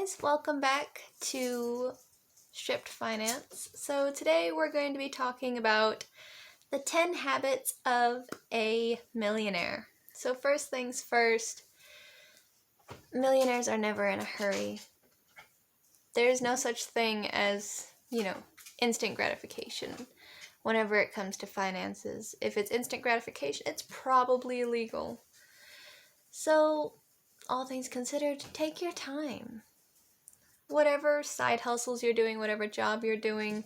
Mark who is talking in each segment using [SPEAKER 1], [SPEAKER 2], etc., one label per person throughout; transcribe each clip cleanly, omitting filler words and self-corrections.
[SPEAKER 1] guys, welcome back to Stripped Finance. So today we're going to be talking about the 10 habits of a millionaire. So first things first, millionaires are never in a hurry. There's no such thing as, instant gratification whenever it comes to finances. If it's instant gratification, it's probably illegal. So, all things considered, take your time. Whatever side hustles you're doing, whatever job you're doing,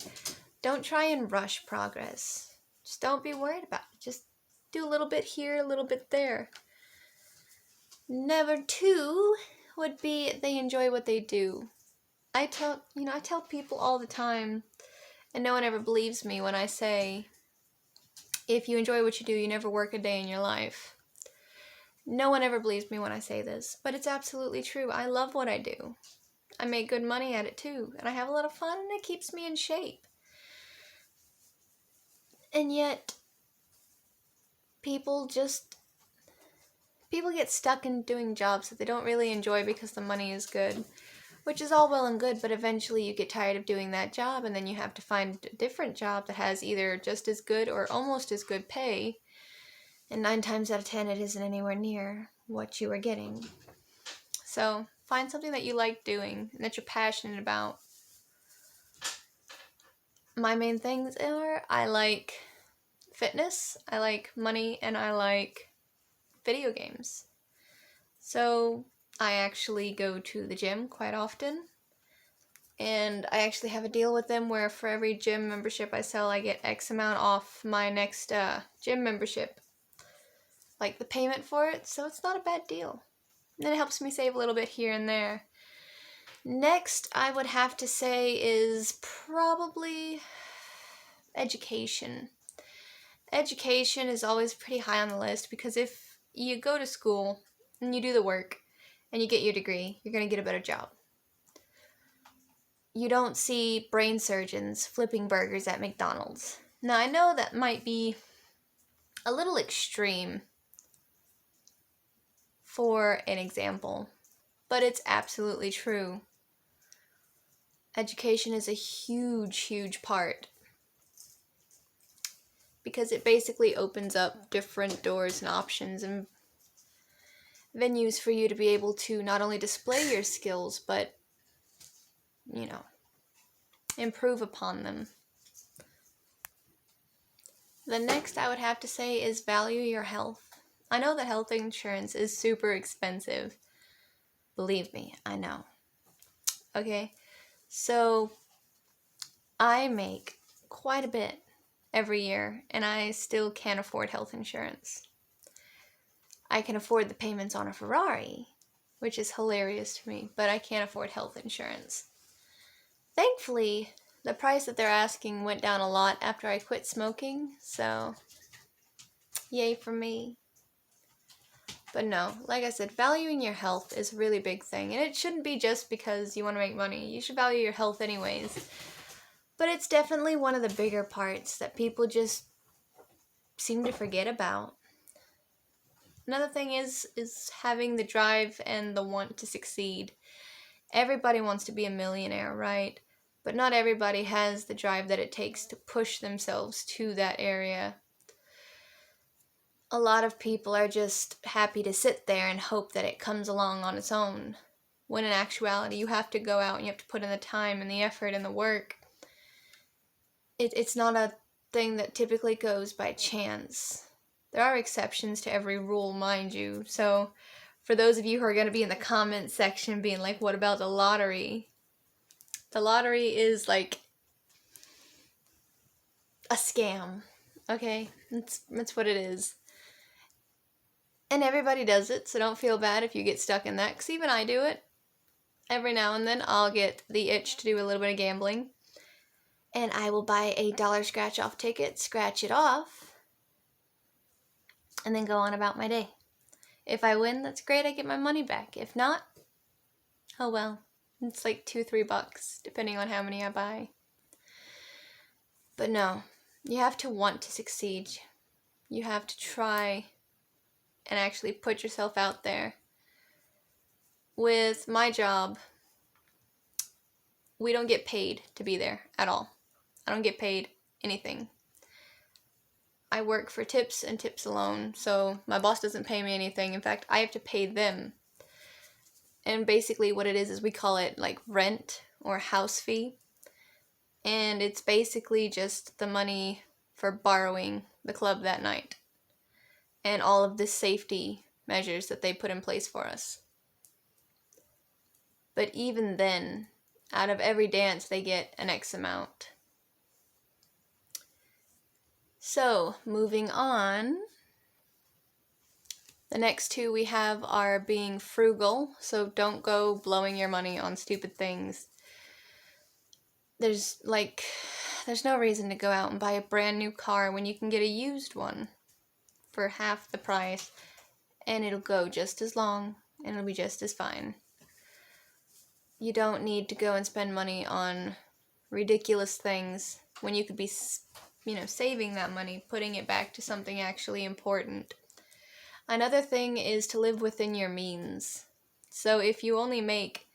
[SPEAKER 1] don't try and rush progress. Just don't be worried about it. Just do a little bit here, a little bit there. Number 2 would be they enjoy what they do. I tell people all the time, and no one ever believes me when I say, if you enjoy what you do, you never work a day in your life. No one ever believes me when I say this, but it's absolutely true. I love what I do. I make good money at it too, and I have a lot of fun, and it keeps me in shape. And yet, people get stuck in doing jobs that they don't really enjoy because the money is good, which is all well and good, but eventually you get tired of doing that job, and then you have to find a different job that has either just as good or almost as good pay, and 9 times out of 10 it isn't anywhere near what you are getting. So, find something that you like doing and that you're passionate about. My main things are, I like fitness, I like money, and I like video games. So, I actually go to the gym quite often, and I actually have a deal with them where for every gym membership I sell, I get X amount off my next gym membership. Like the payment for it, so it's not a bad deal. And then it helps me save a little bit here and there. Next, I would have to say is probably education. Education is always pretty high on the list because if you go to school and you do the work and you get your degree, you're going to get a better job. You don't see brain surgeons flipping burgers at McDonald's. Now, I know that might be a little extreme for an example, but it's absolutely true. Education is a huge, huge part because it basically opens up different doors and options and venues for you to be able to not only display your skills, but, improve upon them. The next I would have to say is value your health. I know that health insurance is super expensive. Believe me, I know. Okay, so I make quite a bit every year, and I still can't afford health insurance. I can afford the payments on a Ferrari, which is hilarious to me, but I can't afford health insurance. Thankfully, the price that they're asking went down a lot after I quit smoking, so yay for me. But no, like I said, valuing your health is a really big thing, and it shouldn't be just because you want to make money. You should value your health anyways. But it's definitely one of the bigger parts that people just seem to forget about. Another thing is having the drive and the want to succeed. Everybody wants to be a millionaire, right? But not everybody has the drive that it takes to push themselves to that area. A lot of people are just happy to sit there and hope that it comes along on its own, when in actuality you have to go out and you have to put in the time and the effort and the work. It's not a thing that typically goes by chance. There are exceptions to every rule, mind you. So for those of you who are going to be in the comments section being like, what about the lottery? The lottery is like a scam, okay? That's what it is. And everybody does it, so don't feel bad if you get stuck in that, because even I do it. Every now and then I'll get the itch to do a little bit of gambling, and I will buy a $1 scratch-off ticket, scratch it off, and then go on about my day. If I win, that's great, I get my money back. If not, oh well. It's like $2-3, depending on how many I buy. But no, you have to want to succeed. You have to try and actually put yourself out there. With my job, we don't get paid to be there at all. I don't get paid anything. I work for tips and tips alone, so my boss doesn't pay me anything. In fact, I have to pay them. And basically what it is we call it like rent or house fee. And it's basically just the money for borrowing the club that night. And all of the safety measures that they put in place for us. But even then, out of every dance, they get an X amount. So, moving on. The next two we have are being frugal. So don't go blowing your money on stupid things. There's no reason to go out and buy a brand new car when you can get a used one for half the price, and it'll go just as long and it'll be just as fine. You don't need to go and spend money on ridiculous things when you could be, saving that money, putting it back to something actually important. Another thing is to live within your means. So if you only make,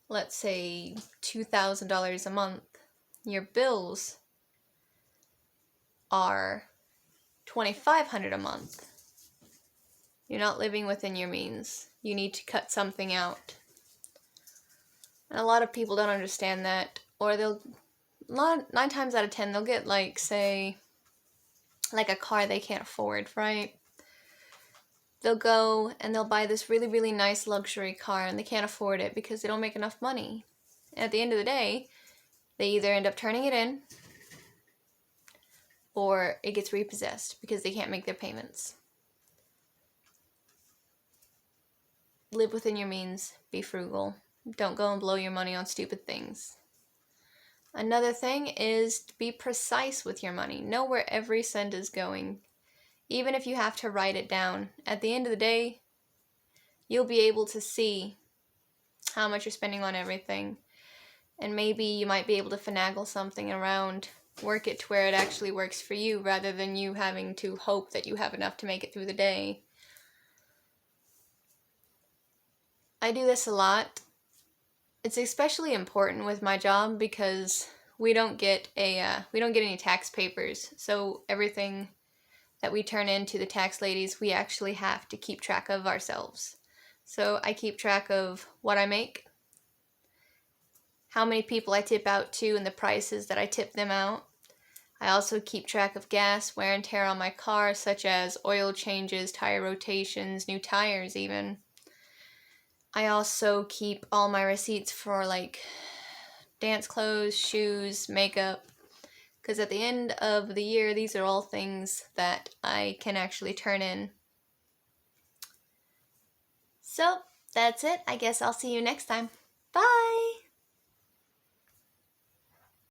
[SPEAKER 1] let's say, $2,000 a month, your bills are $2,500 a month. You're not living within your means. You need to cut something out. And a lot of people don't understand that, or 9 times out of 10, they'll get say a car they can't afford, right? They'll go and they'll buy this really, really nice luxury car, and they can't afford it because they don't make enough money. And at the end of the day, they either end up turning it in, or it gets repossessed because they can't make their payments. Live within your means. Be frugal. Don't go and blow your money on stupid things. Another thing is to be precise with your money. Know where every cent is going. Even if you have to write it down, at the end of the day, you'll be able to see how much you're spending on everything. And maybe you might be able to finagle something around, work it to where it actually works for you, rather than you having to hope that you have enough to make it through the day. I do this a lot. It's especially important with my job because we don't get any tax papers. So everything that we turn in to the tax ladies, we actually have to keep track of ourselves. So I keep track of what I make, how many people I tip out to, and the prices that I tip them out. I also keep track of gas, wear and tear on my car, such as oil changes, tire rotations, new tires even. I also keep all my receipts for dance clothes, shoes, makeup, because at the end of the year, these are all things that I can actually turn in. So, that's it. I guess I'll see you next time. Bye!